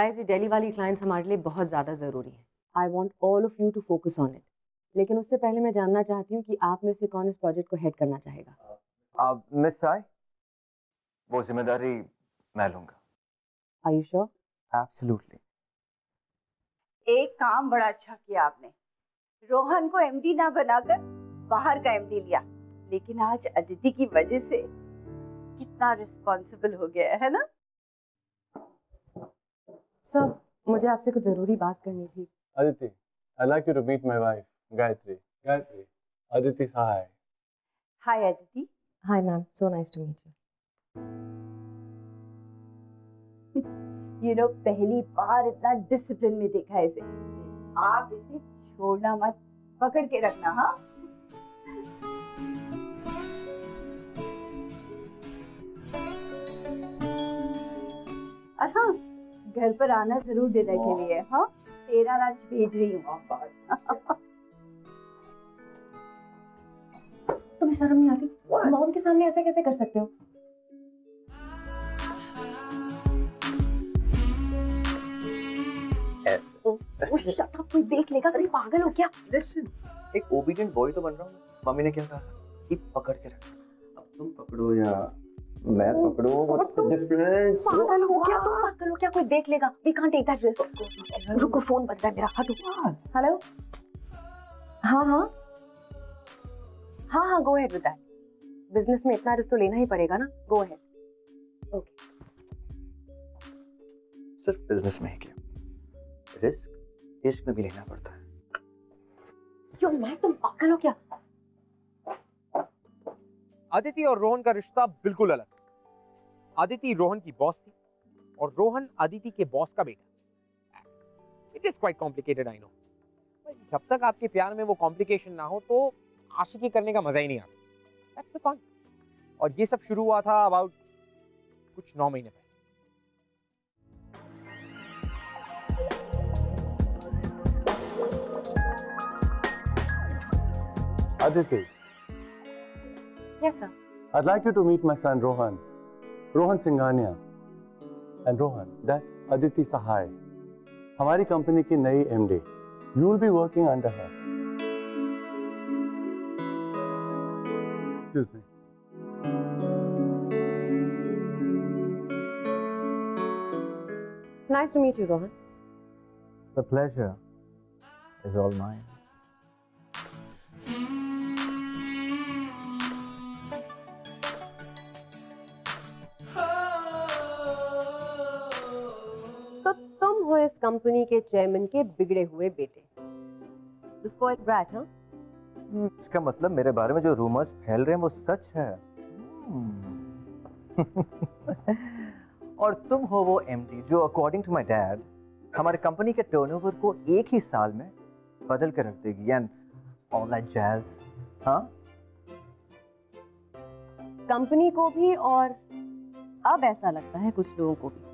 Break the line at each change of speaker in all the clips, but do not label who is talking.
Guys, ये दिल्ली वाली clients हमारे लिए बहुत ज़्यादा ज़रूरी है। I want all of you to focus on it. लेकिन उससे पहले मैं जानना चाहती हूँ कि आप में से कौन इस प्रोजेक्ट को हेड करना चाहेगा।
मिस साई, वो जिम्मेदारी मैं लूंगा।
Are you sure?
एब्सोल्युटली।
एक काम बड़ा अच्छा किया आपने, रोहन को एमडी ना बनाकर बाहर का एमडी लिया, लेकिन आज अदिति की वजह से कितना रिस्पॉन्सिबल हो गया है ना।
सर, मुझे आपसे कुछ ज़रूरी बात करनी थी।
Aditi, I'd like you to meet my wife, Gayatri. Gayatri, Aditi Sahai.
Hi Aditi.
Hi ma'am, so nice to meet you.
You know, पहली बार इतना डिसिप्लिन में देखा है इसे। आप इसे छोड़ना मत, पकड़ के रखना। हाँ, और हाँ, घर पर आना जरूर डिनर के लिए। हाँ, तेरा लंच भेज रही हूँ।
तुम्हें शर्म नहीं आती? मॉम के सामने ऐसे कैसे कर सकते हो? कोई देख लेगा, तुम पागल हो क्या?
लिसन, एक ओबीडिएंट बॉय तो बन रहा हूँ। मम्मी ने क्या कहा? कि पकड़ के रख। अब तुम पकड़ो या मैं पकड़ूं, व्हाट्स द डिफरेंस?
पागल हो क्या तुम? पागल हो क्या? कोई देख लेगा। We can't take that risk. रुको, फोन बज रहा है मेरा। हटो। हेलो। हाँ हाँ हाँ हाँ, go ahead with that. Business में इतना रिस्क तो लेना ही पड़ेगा ना। Go ahead. ओके।
सिर्फ बिजनेस में ही क्या, रिस्क इश्क में भी लेना पड़ता है।
क्यों मैं? तुम पागल हो क्या?
अदिति और रोहन का रिश्ता बिल्कुल अलग। अदिति रोहन की बॉस थी और रोहन अदिति के बॉस का बेटा। It is quite complicated, I know. जब तक आपके प्यार में वो कॉम्प्लिकेशन ना हो तो आशिकी करने का मजा ही नहीं आता। That's the fun. और ये सब शुरू हुआ था अबाउट कुछ 9 महीने पहले।
Aditi,
Yes, sir.
I'd like you to meet my son Rohan. Rohan Singhania. And Rohan, that's Aditi Sahai. हमारी कंपनी की नई MD. You will be working under her. Excuse me.
Nice to meet you, Rohan.
The pleasure is all mine.
तो तुम हो इस company के chairman के बिगड़े हुए बेटे। The spoiled brat, हाँ?
इसका मतलब मेरे बारे में जो रूमर्स फैल रहे हैं वो सच है। और तुम हो वो एमडी जो अकॉर्डिंग टू माय डैड हमारे कंपनी के टर्नओवर को एक ही साल में बदल कर रख देगी एंड ऑल दैट जैज। हाँ,
कंपनी को भी और अब ऐसा लगता है कुछ लोगों को भी।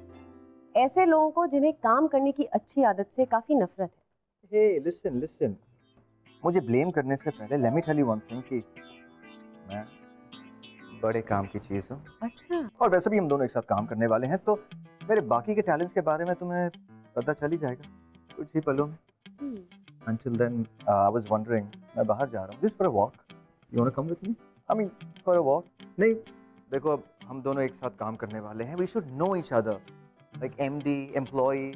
ऐसे लोगों को जिन्हें काम करने की अच्छी आदत से काफी नफरत है।
हे लिसन लिसन, मुझे ब्लेम करने से पहले let me tell you one thing कि मैं बड़े काम की चीज हूँ।
अच्छा।
और वैसे भी हम दोनों एक साथ काम करने वाले हैं तो मेरे बाकी के टैलेंट्स के बारे में तुम्हें पता चल ही जाएगा कुछ ही पलों में। Until then, I was wondering, मैं बाहर जा रहा हूँ just for a walk. You wanna come with me? I mean, for a walk. नहीं, देखो अब हम दोनों एक साथ काम करने वाले हैं. We should know each other, like MD, employee,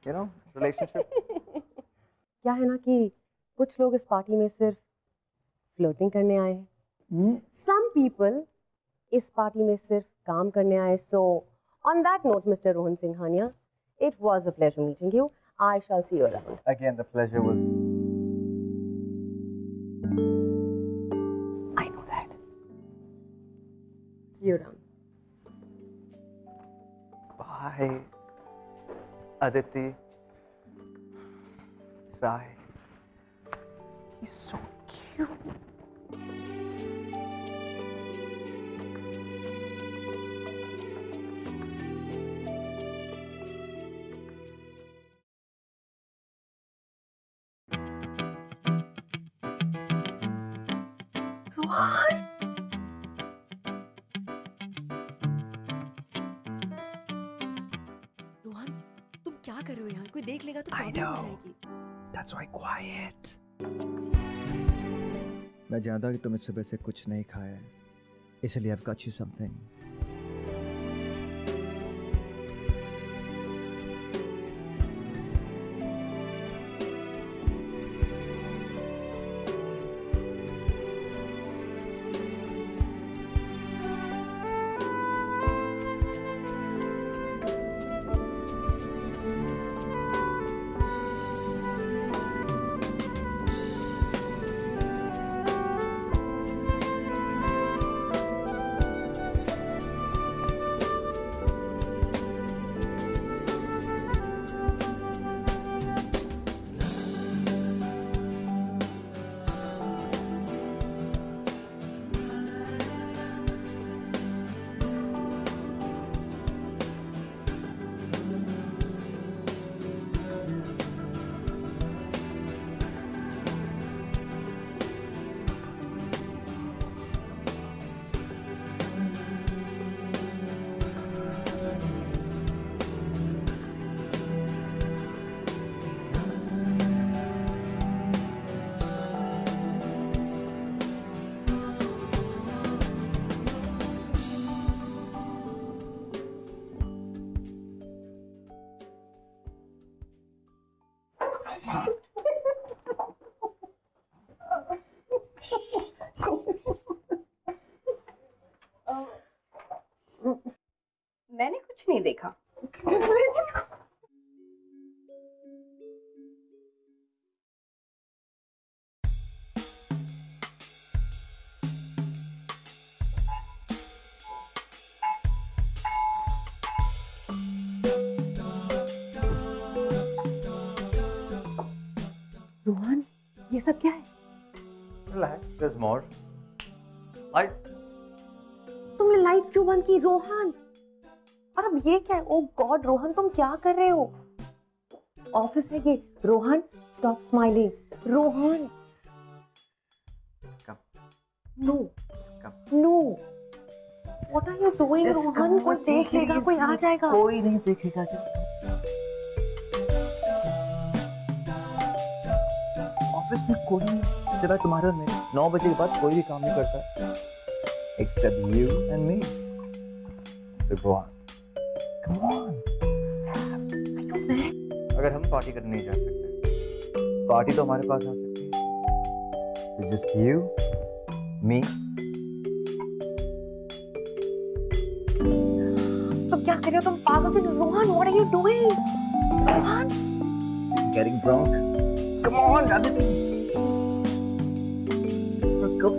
you know, relationship.
क्या है ना कि कुछ लोग इस पार्टी में सिर्फ फ्लर्टिंग करने आए हैं। Some people इस पार्टी में सिर्फ काम करने आए। So, on that note, Mr. Rohan Singhania, it was a pleasure meeting you. I shall see you around.
Again, the pleasure was.
I know that. See you around.
Bye, Aditi. Sai. He's so cute.
Rohan, तुम
देख लेगा तो
I
problem हो
know.
जाएगी।
That's why quiet. मैं जानता हूँ कि तुमने सुबह से कुछ नहीं खाया है, इसलिए I've got you something.
मैंने कुछ नहीं देखा।
रोहन, ये सब क्या है?
Relax, there's more.
तुमने लाइट्स क्यों बंद की रोहन? और अब ये क्या है? ओह गॉड रोहन, तुम क्या कर रहे हो? ऑफिस है ये। Rohan, stop smiling. Rohan,
Come.
No
Come.
No, what are you doing Rohan? कोई देख लेगा, कोई आ जाएगा।
कोई नहीं देखेगा। ऑफिस में कोई नहीं, सिवाय तुम्हारे और मेरे। 9 बजे के बाद कोई भी काम नहीं करता, except you and me. So go on. Come on. अगर हम पार्टी करने नहीं जा सकते, पार्टी तो हमारे पास आ सकती है। So just you, me.
तुम क्या कर रहे हो? तुम पागल हो Rohan? What are you doing? Rohan,
Getting drunk. Come on, Aditi. Let's go.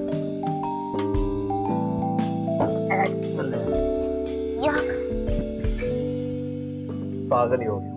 Excellent. पागल ही हो गया।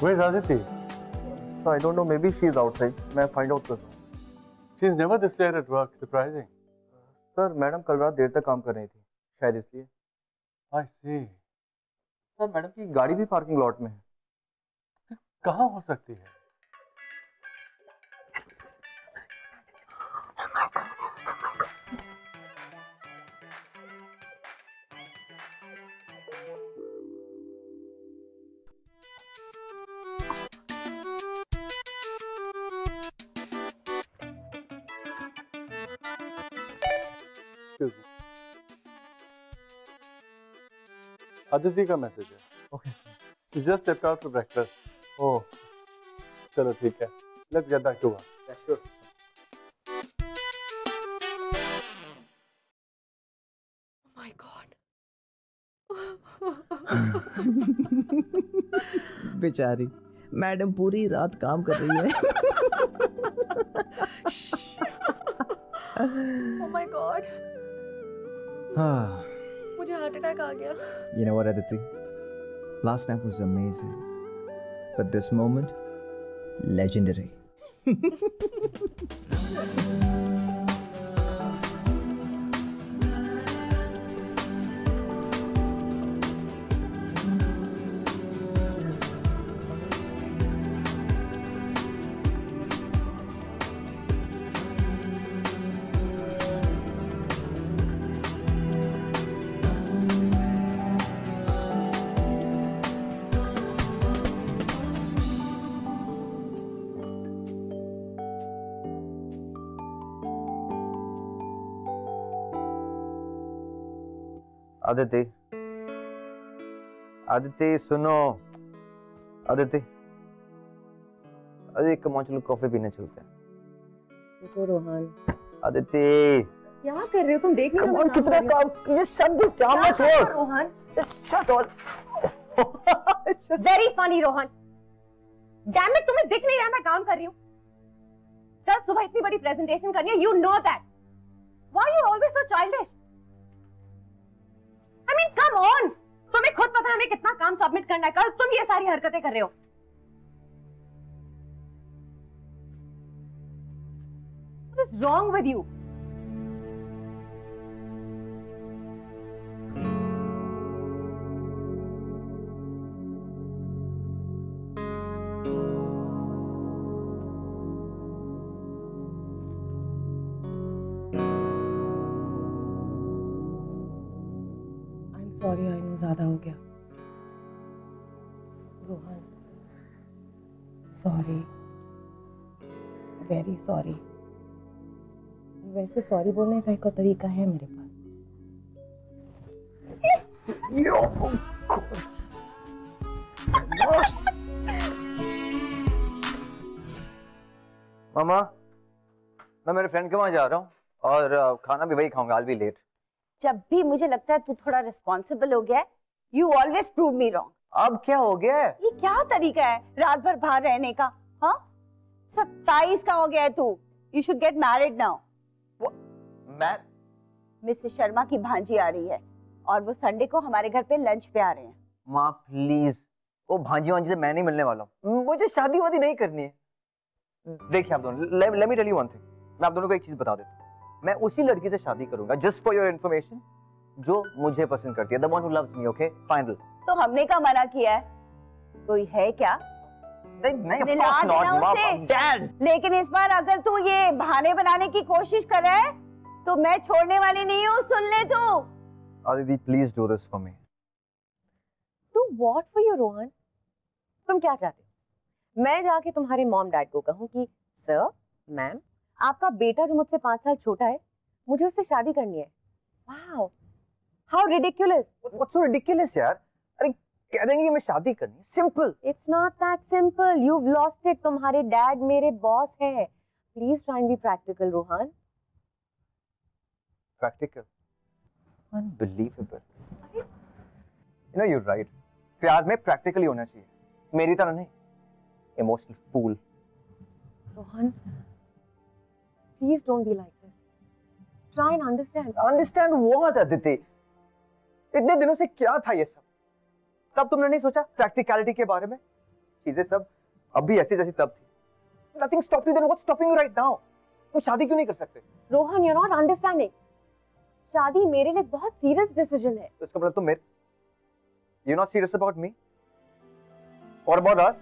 Where's Aditi?
So I don't know, maybe she's outside. मैं find out करता हूँ।
She's never this late at work. Surprising.
Sir madam कल रात देर तक काम कर रही थी, शायद इसलिए।
I see.
सर मैडम की गाड़ी भी पार्किंग लॉट में है।
कहाँ हो सकती है? अदिति का मैसेज है।
Okay
She just stepped out for breakfast.
ओह
चलो ठीक है, let's get back to work.
Sure
my God.
बेचारी मैडम पूरी रात काम कर रही है।
ओह माय गॉड,
हाँ
मुझे हार्ट अटैक आ गया।
You know what, Aditi? Last night was amazing, but this moment, legendary.
Aditi Aditi सुनो आदिति अरे कम ऑन चलो कॉफी पीने चलते हैं।
रुको रोहन,
आदिति
क्या कर रहे हो तुम? देख नहीं
कम
रहे
ऑन
मैं
कितना
कर रही हूँ?
काम, just shut this down,
क्या
let's
कर रहे हो,
work.
Rohan?
Just shut all. It's just-
very funny Rohan. Damn it, तुम्हें दिख नहीं रहा मैं काम कर रही हूँ? कल सुबह इतनी बड़ी प्रेजेंटेशन करनी है, you know that. Why you always so childish? I mean come on, तुम्हें खुद पता है हमें कितना काम सबमिट करना है कल, तुम ये सारी हरकतें कर रहे हो। What is wrong with you? Sorry, I no ज्यादा हो गया रोहन, सॉरी, वेरी सॉरी। वैसे सॉरी बोलने का एक और तरीका है मेरे पास।
मामा मैं मेरे फ्रेंड के वहां जा रहा हूँ और खाना भी वही खाऊंगा, I'll be late.
जब भी मुझे लगता है तू थोड़ा रिस्पॉन्सिबल हो गया है, you always prove me wrong.
अब क्या हो गया है?
ये क्या तरीका है रात भर बाहर रहने का? हाँ, 27 का हो गया है तू। You should get married now.
मैं
मिसेस शर्मा की भांजी आ रही है और वो संडे को हमारे घर पे लंच पे आ रहे हैं।
माँ प्लीज, वो भांजी वांजी से मैं नहीं मिलने वाला हूँ, मुझे शादी वादी नहीं करनी है। देखिए आप दोनों, let me tell you one thing, मैं आप दोनों को एक चीज बता देता हूँ, मैं उसी लड़की से शादी करूंगा, जस्ट फॉर योर इन्फॉर्मेशन, जो मुझे पसंद करती है, the one who loves me, okay, final.
तो हमने क्या मना किया है? कोई है क्या?
नहीं, of
मिला
course not,
देना
माँ,
उसे।
Dad!
लेकिन इस बार अगर तू ये बहाने बनाने की कोशिश कर रहा है तो मैं छोड़ने वाली नहीं हूँ, सुन ले तू।
Aditi please do this for me.
Do what for you Rohan? तुम क्या चाहते हो? मैं जाके तुम्हारे मॉम डैड को कहूँ कि सर, मैम, आपका बेटा जो मुझसे 5 साल छोटा है, मुझे उससे शादी करनी है। Wow, how ridiculous.
What's so ridiculous यार? अरे कह देंगे कि मैं शादी करनी है, simple.
It's not that simple, you have lost it. तुम्हारे डैड मेरे बॉस है। Please try and be practical Rohan.
Practical, unbelievable. You know you are right, प्यार में प्रैक्टिकली होना चाहिए, मेरी तरह नहीं emotional fool.
Rohan, please don't be like this. Try and understand.
Understand what Aditi? इतने दिनों से क्या था ये सब? तब तुमने नहीं सोचा प्रैक्टिकलिटी के बारे में? चीजें सब अभी ऐसी जैसी तब थी। Nothing stop you, then what's stopping you right now? तुम शादी क्यों नहीं कर सकते?
Rohan, you are not understanding. शादी मेरे लिए बहुत सीरियस डिसीजन है।
तो इसका मतलब तुम मेरे, you not serious about me और अबाउट अस?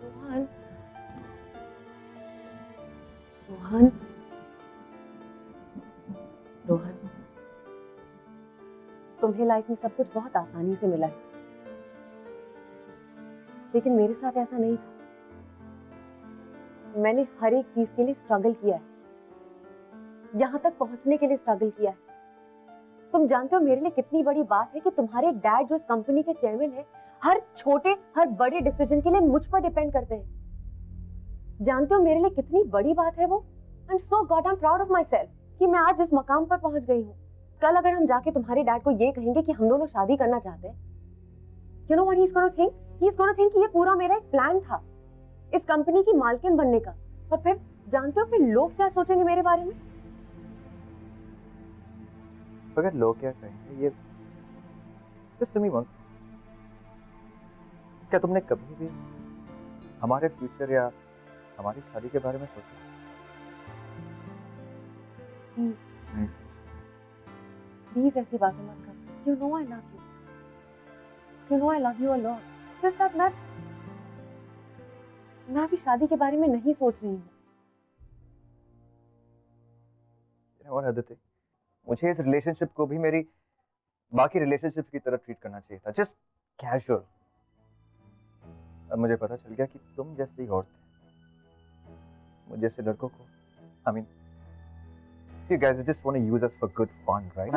रोहन, रोहन, रोहन, तुम्हें लाइफ में सब कुछ बहुत आसानी से मिला है, लेकिन मेरे साथ ऐसा नहीं था। मैंने हर एक चीज के लिए स्ट्रगल किया है, यहां तक पहुंचने के लिए स्ट्रगल किया है। तुम जानते हो मेरे लिए कितनी बड़ी बात है कि तुम्हारे डैड जो इस कंपनी के चेयरमैन है, हर छोटे हर बड़े डिसीजन के लिए मुझ पर डिपेंड करते हैं। जानते हो मेरे लिए कितनी बड़ी बात है वो। I am so goddamn proud of my self कि मैं आज इस मकाम पर पहुंच गई हूँ। कल अगर हम जाके तुम्हारे डैड को ये कहेंगे कि हम दोनों शादी करना चाहते हैं, you know what he is gonna think? He is gonna think कि ये पूरा मेरा एक प्लान था इस कंपनी की मालकिन बनने का। और फिर जानते हो फिर लोग क्या सोचेंगे मेरे बारे में?
अगर लोग क्या कहेंगे, ये just tell me one thing. क्या तुमने कभी भी हमारे फ्यूचर या हमारी शादी के बारे में सोचा? नहीं सोचा।
प्लीज ऐसी बातें मत कर। You know I love you, you no I love you a lot. Just that मैं अभी शादी के बारे में नहीं सोच रही हूँ।
और आदित्य, मुझे इस रिलेशनशिप को भी मेरी बाकी रिलेशनशिप की तरह ट्रीट करना चाहिए था, जस्ट कैजुअल। अब मुझे पता चल गया कि तुम जैसी औरतें मुझे जैसे लड़कों को, I mean, you guys just want to use us for good fun, right?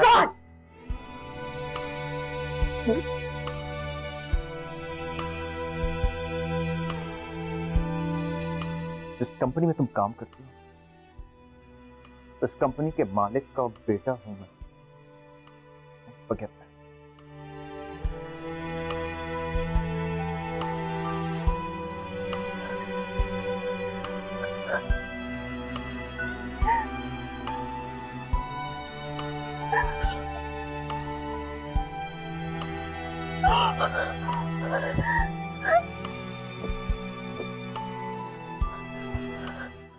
जिस कंपनी में तुम काम करती हो, उस कंपनी के मालिक का बेटा हूं मैं। Forget that.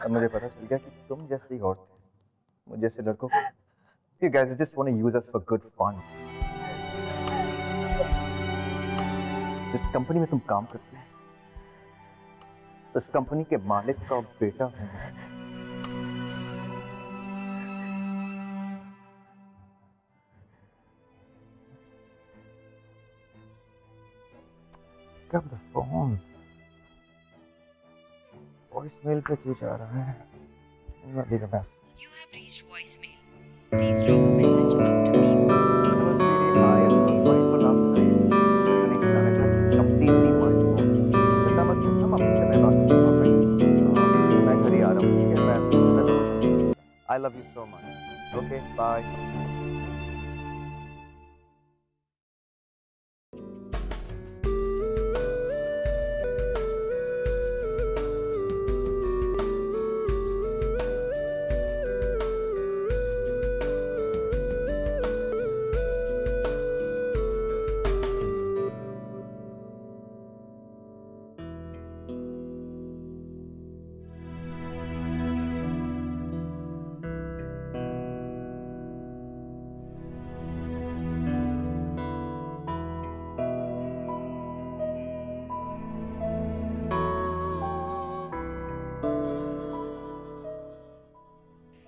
अब मुझे पता चल गया कि तुम जैसी औरतें मुझे जैसे लड़कों को, you guys just want to use us for good fun. जिस कंपनी में तुम काम करते हो, उस कंपनी के मालिक का बेटा हूं मैं। कब द फोन वॉइसमेल पे क्यों जा रहा है? You
have reached voicemail. Please drop a message after beep.
That was really high. It was mindful last night. Completely mindful. जितना मत हम अपने से बात करें। मैं घर ही आ रहा हूँ, ठीक है? मैं I love you so much. Okay, bye.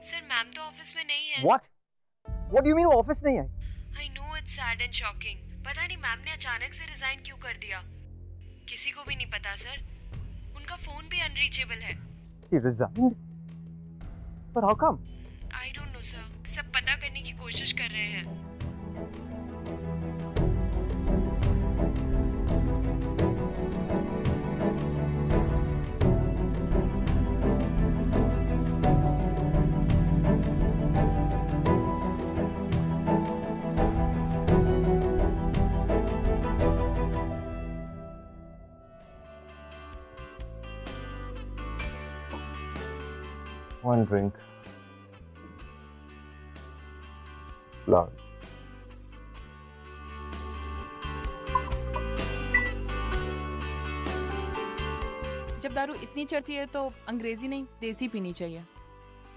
Sir ma'am तो ऑफिस में नहीं है।
What? What do you mean office नहीं आई?
I know it's sad and shocking. पता नहीं मैम ने अचानक से रिजाइन क्यों कर दिया, किसी को भी नहीं पता सर। उनका फोन भी अनरीचेबल है।
She resigned? But how come?
I don't know sir, सब पता करने की कोशिश कर रहे हैं।
One drink. Large.
जब दारू इतनी चढ़ती है तो अंग्रेजी नहीं देसी पीनी चाहिए।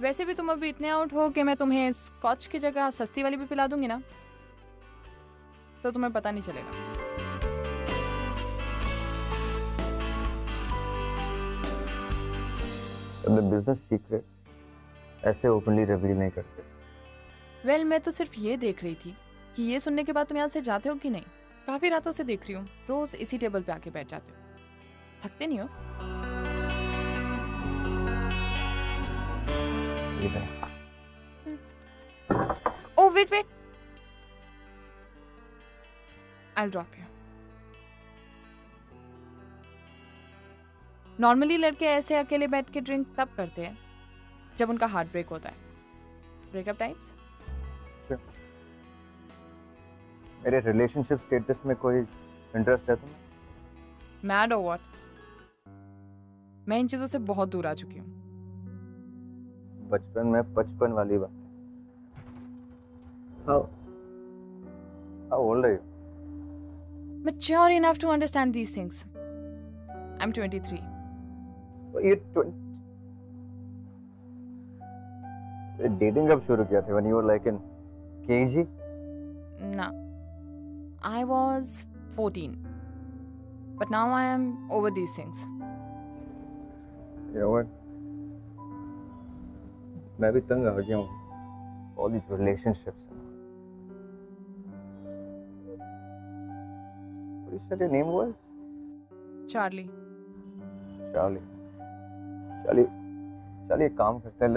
वैसे भी तुम अभी इतने आउट हो कि मैं तुम्हें स्कॉच की जगह सस्ती वाली भी पिला दूंगी ना, तो तुम्हें पता नहीं चलेगा।
अपने बिजनेस सीक्रेट ऐसे ओपनली रिवील नहीं करते।
वेल, मैं तो सिर्फ ये देख रही थी कि ये सुनने के बाद तुम यहाँ से जाते हो कि नहीं। काफी रातों से देख रही हूँ, रोज इसी टेबल पे आके बैठ जाते हो, थकते नहीं हो?
ये नहीं।
Oh wait wait, I'll drop you. Normally लड़के ऐसे अकेले बैठ के ड्रिंक तब करते हैं जब उनका हार्ट ब्रेक होता है. Breakup types.
मेरे रिलेशनशिप स्टेटस में कोई इंटरेस्ट है तुम्हें?
मैड और व्हाट? मैं इन चीजों से बहुत दूर आ चुकी हूँ.
बचपन में 55 वाली बात. How old are you?
Mature enough to understand these things. I'm 23.
You're 20. Dating कब शुरू किया था? When you were like in KG?
No. I was 14. But now I am over these things.
You know what? मैं भी तंग आ गया हूँ. All these relationships. What you said your name was?
Charlie.
Charlie. Charlie, एक काम करते हैं.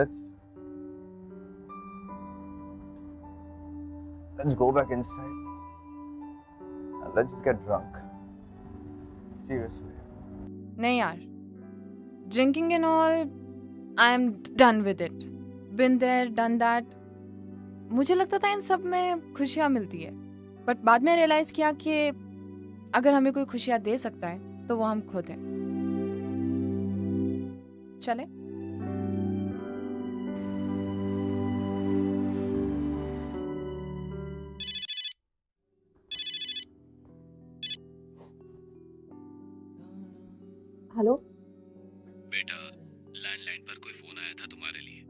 Let's go back inside. And let's just get drunk. Seriously.
नहीं यार. Drinking and all, I am done with it. Been there, done that. मुझे लगता था इन सब में खुशियाँ मिलती है. बट बाद में रियलाइज किया कि अगर हमें कोई खुशियाँ दे सकता है तो वो हम खुद हैं. चले?
हेलो
बेटा, लैंडलाइन पर कोई फोन आया था तुम्हारे लिए.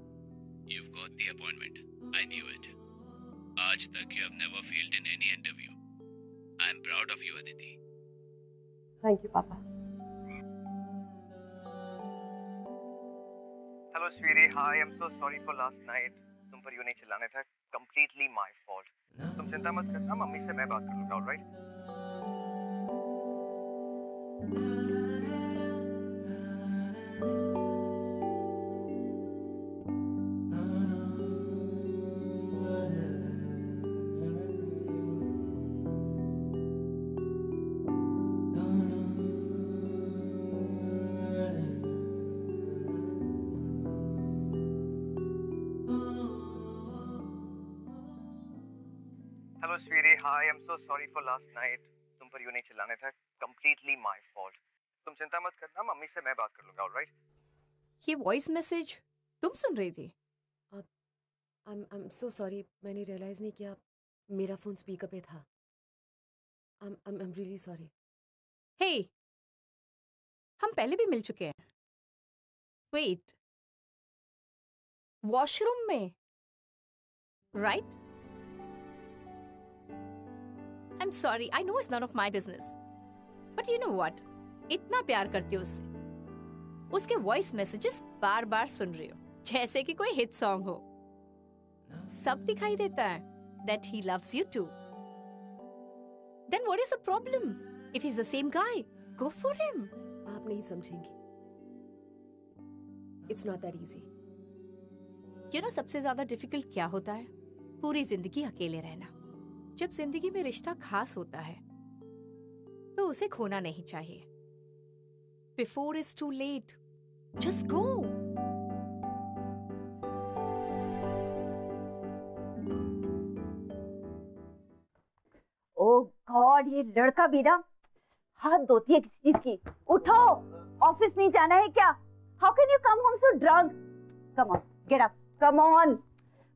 You've got the appointment. I knew it. आज तक you have never failed in any interview. I am proud of you, Aditi.
Thank you पापा.
Hello, sweetie. Hi, I'm so sorry for last night. तुम पर यूं नहीं चिल्लाने था. Completely my fault. तुम चिंता मत करना. मम्मी से मैं बात कर लूँगा. All right? Hello, sweetie. Hi, I'm so sorry for last night. तुम पर यूं नहीं चिल्लाने था. Completely my fault. तुम चिंता मत करना. मम्मी से मैं बात कर लूँगा. All right?
ये वॉइस मैसेज तुम सुन रही थी?
I'm so sorry. मैंने रियलाइज नहीं किया मेरा फोन स्पीकर पे था. I'm really sorry.
हे, हम पहले भी मिल चुके हैं. वेट, वॉशरूम में, right? I am sorry, I know it's none of my business, but you know what, इतना प्यार करती हो उससे, उसके वॉइस मैसेजेस बार बार सुन रही हो जैसे कि कोई हिट सॉन्ग हो. सब दिखाई देता है that he loves you too. Then what is the problem? If he's the same guy, go for him.
आप नहीं समझेंगी. It's not that easy.
You know सबसे ज्यादा डिफिकल्ट क्या होता है? पूरी जिंदगी अकेले रहना. जब जिंदगी में रिश्ता खास होता है तो उसे खोना नहीं चाहिए. Before it's too late, just go.
Oh God, ये लड़का भी ना हाथ धोती है किसी चीज की. उठो, ऑफिस नहीं जाना है क्या? How can you come home so drunk? Come on, get up, come on.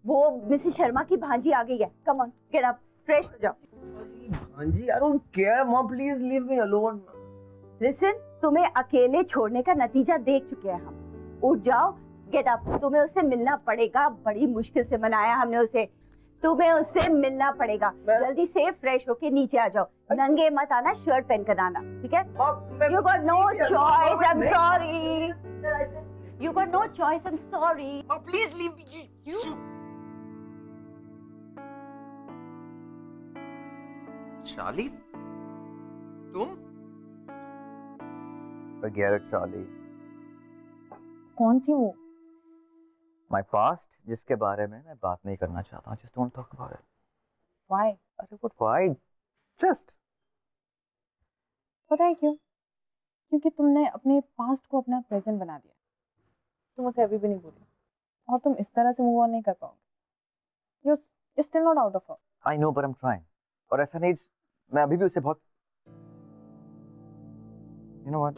वो मिसेस शर्मा की भांजी आ गई है. Come on, get up, fresh हो जाओ.
भांजी, I don't care mom, please leave me alone.
Listen, तुम्हें अकेले छोड़ने का नतीजा देख चुके हैं हम. उठ जाओ, गेट अप. तुम्हें उससे मिलना पड़ेगा. बड़ी मुश्किल से मनाया हमने उसे. तुम्हें उससे मिलना पड़ेगा. जल्दी से फ्रेश होके नीचे आ जाओ. नंगे मत आना, शर्ट पहन कर आना, ठीक है? You got no choice. I'm sorry. You got no choice. I'm sorry.
Please leave me. Charlie, तुम?
Forget it, Charlie.
कौन थी वो?
My past, जिसके बारे में मैं बात नहीं करना चाहता. Just don't talk about it.
Why?
अरे what? Why? Just
पता है क्यों? क्योंकि तुमने अपने पास्ट को अपना प्रेजेंट बना दिया। तुम उसे अभी भी नहीं भूली और तुम इस तरह से मूव ऑन नहीं कर पाओगे। You're still not out of her.
I know, but I'm trying. और ऐसा नहीं, मैं अभी भी उसे बहुत, you know what?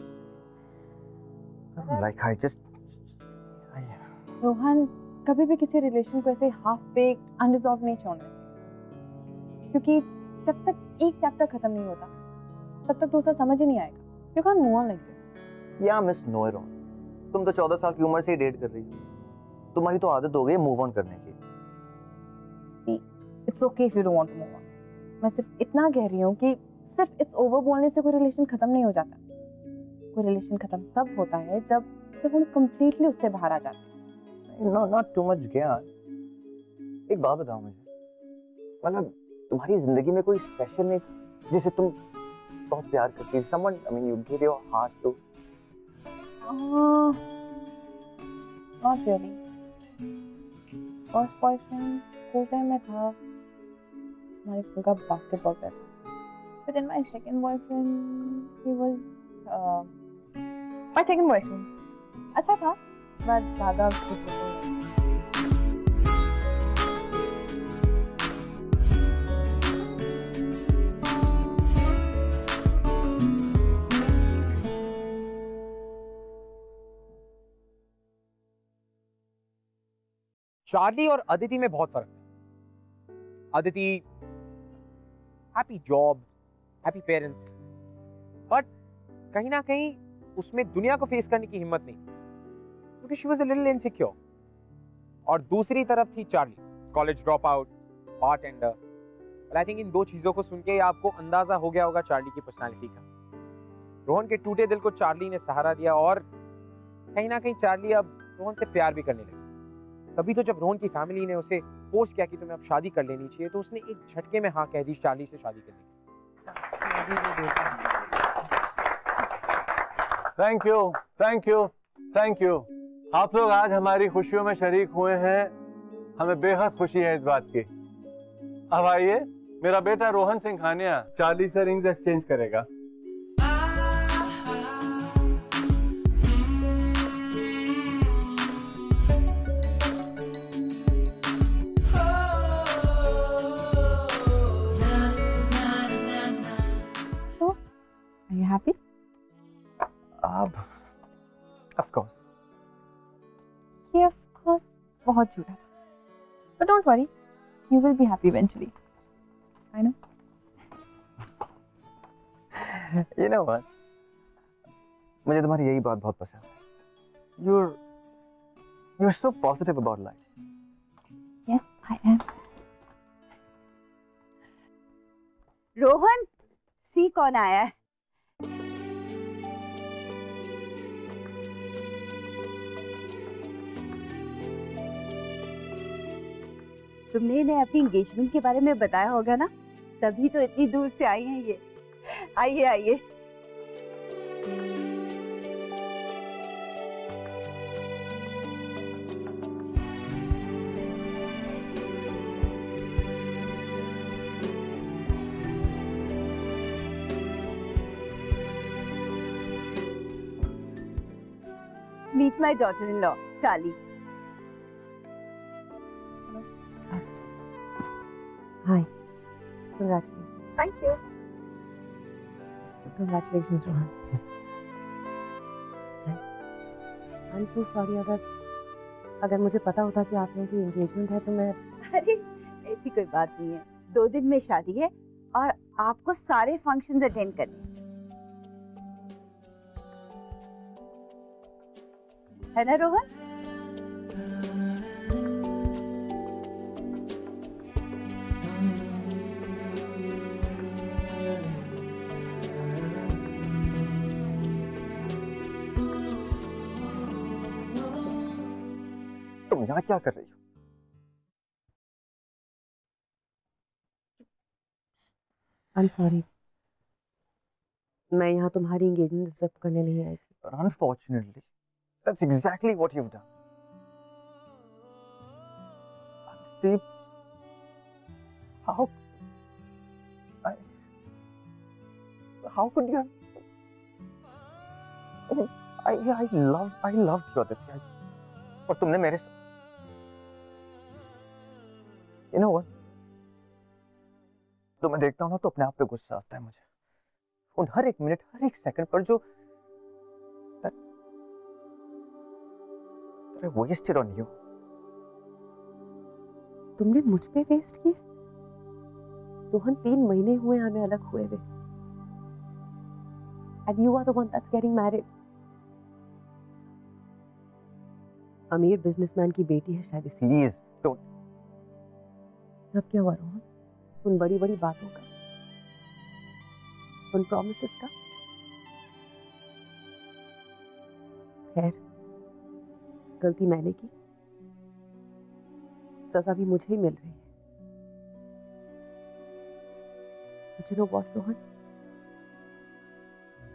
Like I just,
Rohan, कभी भी किसी रिलेशन को ऐसे हाफ बेक्ड अनरिजॉल्व नहीं छोड़ना चाहिए, क्योंकि जब तक एक चैप्टर खत्म नहीं होता तब तक दूसरा समझ ही नहीं आएगा। You can't move on like this.
या मिस नोएरो, तुम तो 14 साल की उम्र से ही डेट कर रही हो, तुम्हारी तो आदत हो गई मूव ऑन करने की।
See, it's okay if you don't want to move on. मैं सिर्फ इतना कह रही हूँ कि सिर्फ इट्स ओवर बोलने से कोई रिलेशन खत्म नहीं हो जाता। कोई रिलेशन खत्म तब होता है जब हम कंप्लीटली उससे बाहर आ जाते हैं।
Not too much ज्ञान। एक बात बताओ मुझे, मतलब तुम्हारी जिंदगी में कोई स्पेशल नहीं जिसे तुम बहुत प्यार करती है? Someone, I mean, you give your heart to.
Not really. First boyfriend school time में था, हमारे स्कूल का बास्केटबॉल प्लेयर था। But then my second boyfriend, he was my second boyfriend. अच्छा था, but ज़्यादा कुछ नहीं।
चार्ली और अदिति में बहुत फर्क है। Aditi happy job, happy parents, but कहीं ना कहीं उसमें दुनिया को फेस करने की हिम्मत नहीं, क्योंकि she was a little insecure. और दूसरी तरफ थी Charlie, college drop out, bartender. और आई थिंक इन दो चीजों को सुन के आपको अंदाजा हो गया होगा चार्ली की पर्सनालिटी का। रोहन के टूटे दिल को चार्ली ने सहारा दिया और कहीं ना कहीं चार्ली अब रोहन से प्यार भी करने लगी। तभी तो जब रोहन की फैमिली ने उसे फोर्स किया कि तुम्हें अब शादी कर लेनी चाहिए, तो उसने एक झटके में हाँ कह दी चार्ली से शादी करने की।
Thank you, thank you, thank you. आप लोग आज हमारी खुशियों में शरीक हुए हैं, हमें बेहद खुशी है इस बात की। अब आइए, मेरा बेटा रोहन सिंघानिया चार्ली से रिंग्स एक्सचेंज करेगा।
Are you happy?
Of course.
ये of course बहुत झूठा था, but don't worry, you will be happy eventually. I know.
You know what? मुझे तुम्हारी यही बात बहुत पसंद है। You're so positive about life.
Yes, I am.
Rohan, सी कौन आया है? तुमने इन्हें अपनी एंगेजमेंट के बारे में बताया होगा ना, तभी तो इतनी दूर से आई हैं ये। आइए आइए। Meet my daughter-in-law, Charlie.
Hi. Congratulations.
Thank you.
Congratulations, Rohan. I'm so sorry, अगर मुझे पता होता कि आप लोगों की एंगेजमेंट है तो मैं...
अरे ऐसी कोई बात नहीं है, 2 दिन में शादी है और आपको सारे फंक्शंस अटेंड करने है ना रोहन?
तुम यहाँ क्या कर रही हो?
I'm sorry. मैं यहाँ तुम्हारी एंगेजमेंट डिस्टर्ब करने नहीं आई थी।
But unfortunately, that's exactly what you've done. Deep, how could you have I loved you Aditya. और तुमने मेरे you know what? तो मैं देखता हूँ ना तो अपने आप पे गुस्सा आता है मुझे. उन हर एक मिनट, हर एक सेकंड पर जो I wasted on you.
तुमने मुझ पे वेस्ट किए? रोहन 3 महीने हुए हमें अलग हुए हुए. And you are the one that's getting married. अमीर बिजनेसमैन की बेटी है शायद इसलिए.
Please don't.
अब क्या हुआ रोहन? उन बड़ी बड़ी बातों का, उन प्रॉमिसेस का? खैर, गलती मैंने की, सजा भी मुझे ही मिल रही है. But you know what, Rohan?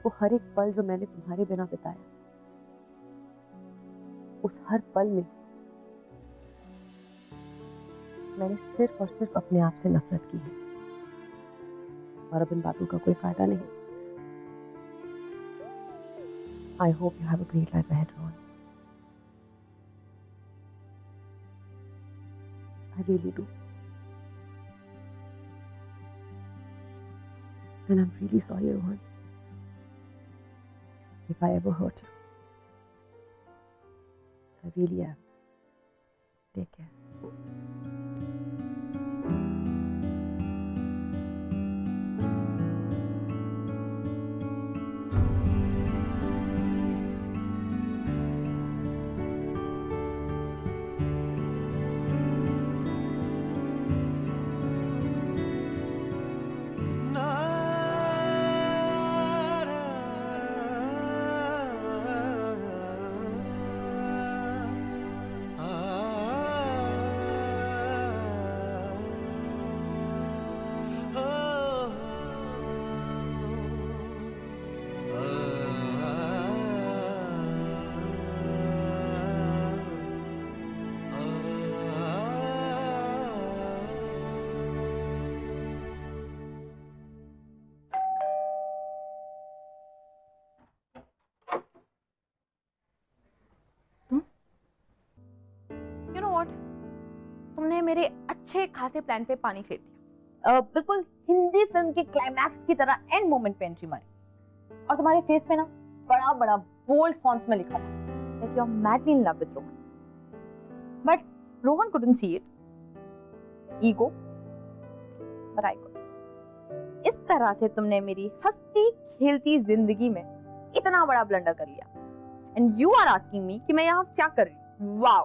वो हर एक पल जो मैंने तुम्हारे बिना बिताया, उस हर पल में मैंने सिर्फ और सिर्फ अपने आप से नफरत की है. और अब इन बातों का कोई फायदा नहीं. I hope you have a great life ahead, Rohan. I really do. And I'm really sorry, Rohan, if I ever hurt you. I really am. Take care.
तुमने मेरे अच्छे खासे प्लान पे पानी फेर दिया.
बिल्कुल हिंदी फिल्म के क्लाइमैक्स की तरह एंड मोमेंट पे एंट्री मारी. और तुम्हारे फेस पे ना बड़ा बड़ा बोल्ड फॉन्ट्स में लिखा था that you are madly in love with Rohan. But Rohan couldn't see it. Ego. But I could. इस तरह से तुमने मेरी हंसती खेलती जिंदगी में इतना बड़ा ब्लंडर कर लिया. And you are asking me कि मैं यहाँ क्या कर रही हूँ. Wow.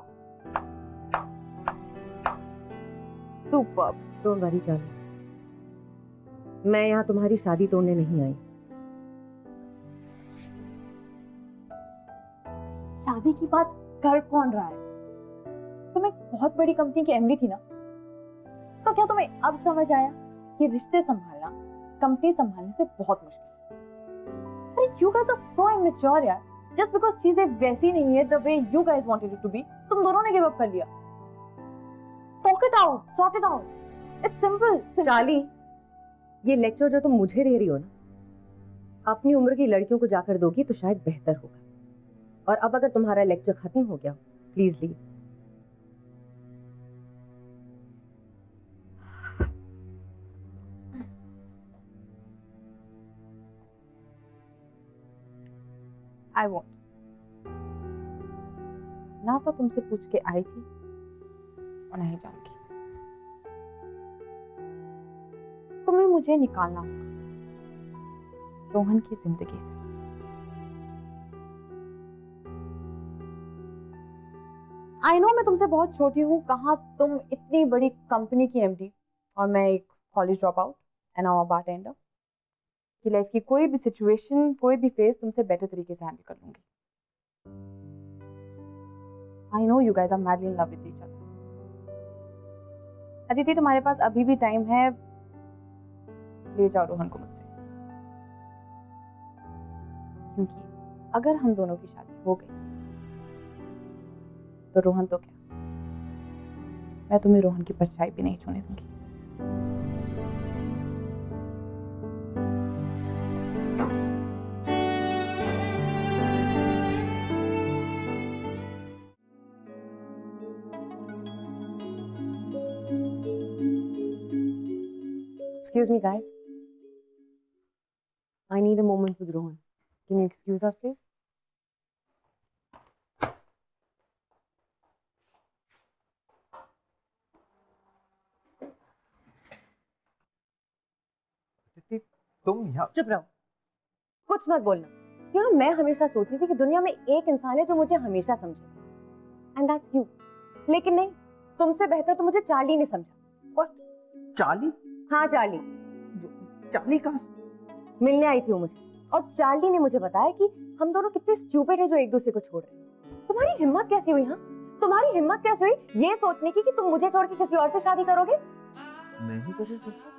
Superb. Don't worry, Charlie. मैं यहाँ तुम्हारी शादी तोड़ने नहीं आई.
शादी की बात कर कौन रहा है? तुम एक बहुत बड़ी कंपनी की एमडी थी ना, तो क्या तुम्हें अब समझ आया कि रिश्ते संभालना कंपनी संभालने से बहुत मुश्किल है? अरे you guys are so immature यार. Just because चीजें वैसी नहीं है the way you guys wanted it to be, तुम दोनों ने गिव अप कर लिया. Talk it out, sort it out. It's simple.
Charlie, ये लेक्चर जो तुम मुझे दे रही हो ना, अपनी उम्र की लड़कियों को जाकर दोगी तो शायद बेहतर होगा. और अब अगर तुम्हारा लेक्चर खत्म हो गया, प्लीज लीव.
I won't. ना तो तुमसे पूछ के आई थी और नहीं जाऊंगी. तुम्हें मुझे निकालना होगा रोहन की जिंदगी से. आई नो मैं तुमसे बहुत छोटी हूँ. कहाँ तुम इतनी बड़ी कंपनी की एमडी और मैं एक college drop out and now a bartender. कि लाइफ की कोई भी सिचुएशन, कोई भी फेस तुमसे बेटर तरीके से हैंडल कर लूंगी. I know you guys are madly in love with each other. Aditi, तुम्हारे पास अभी भी टाइम है. ले जाओ रोहन को मुझसे, क्योंकि अगर हम दोनों की शादी हो गई तो रोहन तो क्या, मैं तुम्हें रोहन की परछाई भी नहीं छूने दूंगी.
Excuse me, guys. I need a moment with Rohan. Can you excuse us, please?
तुम यहाँ
चुप रहो, कुछ मत बोलना। You know, मैं हमेशा सोचती थी कि दुनिया में एक इंसान है जो मुझे हमेशा समझे, and that's you. लेकिन नहीं, तुमसे बेहतर तो मुझे चार्ली ने समझा।
और चार्ली? हाँ चार्ली। चार्ली कहाँ से?
मिलने आई थी वो मुझे, और चार्ली ने मुझे बताया कि हम दोनों कितने स्टूपिड हैं जो एक दूसरे को छोड़ रहे हैं। तुम्हारी हिम्मत कैसी हुई? हाँ, तुम्हारी हिम्मत कैसे हुई ये सोचने की कि तुम मुझे छोड़ के किसी और से शादी करोगे?
नहीं कभी सोचा।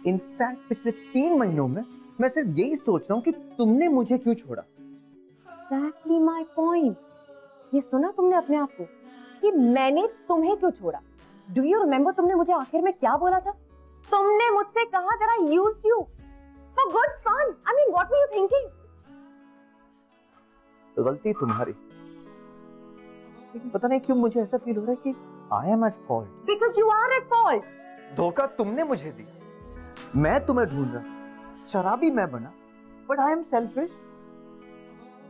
इनफैक्ट पिछले 3 महीनों में मैं सिर्फ यही सोच रहा हूँ कि तुमने मुझे क्यों छोड़ा।
Exactly my point. ये सुना तुमने अपने आप को कि मैंने तुम्हें क्यों छोड़ा? Do you remember तुमने मुझे आखिर में क्या बोला था? तुमने मुझसे कहा that I used you for good fun. I mean, what were you thinking?
गलती तुम्हारी, लेकिन पता नहीं क्यों मुझे ऐसा फील हो रहा है कि I am at fault.
Because you are at fault.
धोखा तुमने मुझे दिया, मैं तुम्हें ढूंढ रहा, शराबी मैं बना, but I am selfish.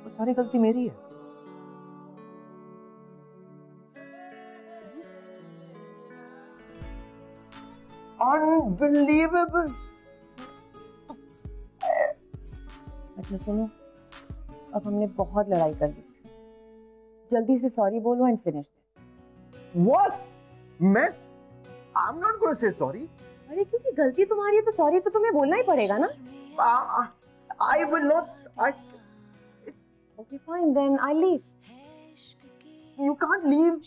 वो सारी गलती मेरी है। Unbelievable.
अच्छा सुनो, अब हमने बहुत लड़ाई कर ली, जल्दी से सॉरी बोलो एंड फिनिश दिस।
What? मैं? I'm not going to say sorry.
अरे क्योंकि गलती तुम्हारी है तो सॉरी तो तुम्हें बोलना ही पड़ेगा ना।
I will not.
Okay, fine then. I'll leave.
You can't leave.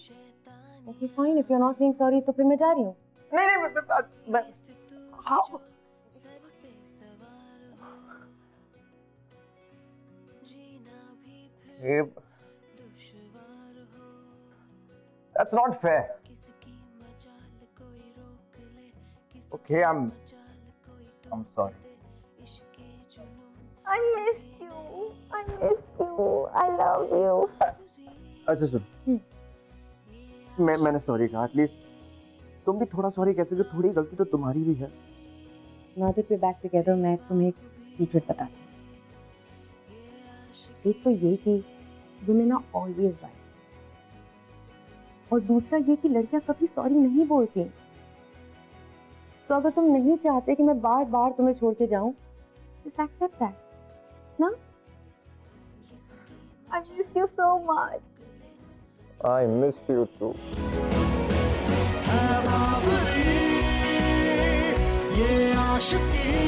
Okay, fine. If you're not saying sorry, तो फिर मैं जा रही हूँ।
नहीं, how? That's not fair. Okay, I'm sorry.
I missed you. I missed you. I love you.
अच्छा सुन, मैंने sorry कहा, एटलीस्ट तुम भी थोड़ा सॉरी कह सकते हो, थोड़ी गलती तो तुम्हारी भी है।
Now that we're back together, मैं तुम्हें एक सीक्रेट बताती हूँ। एक तो ये कि women are always right, और दूसरा ये कि लड़कियां कभी सॉरी नहीं बोलती। तो अगर तुम नहीं चाहते कि मैं बार बार तुम्हें छोड़ के जाऊं, just accept that, ना? I missed you so much.
I miss you too.
ये आशिकी